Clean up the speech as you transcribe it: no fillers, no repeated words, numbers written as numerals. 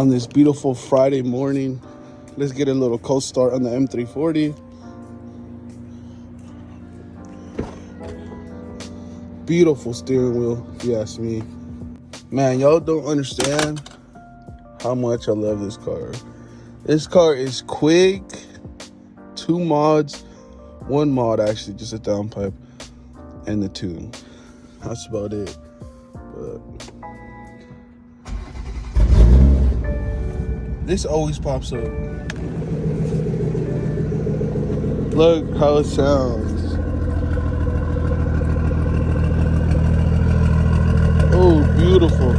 on this beautiful Friday morning. Let's get a little cold start on the M340. Beautiful steering wheel, if you ask me. Man, y'all don't understand how much I love this car. This car is quick. 2 mods. 1 mod, actually, just a downpipe and the tune. That's about it. But this always pops up. Look how it sounds. Oh, beautiful.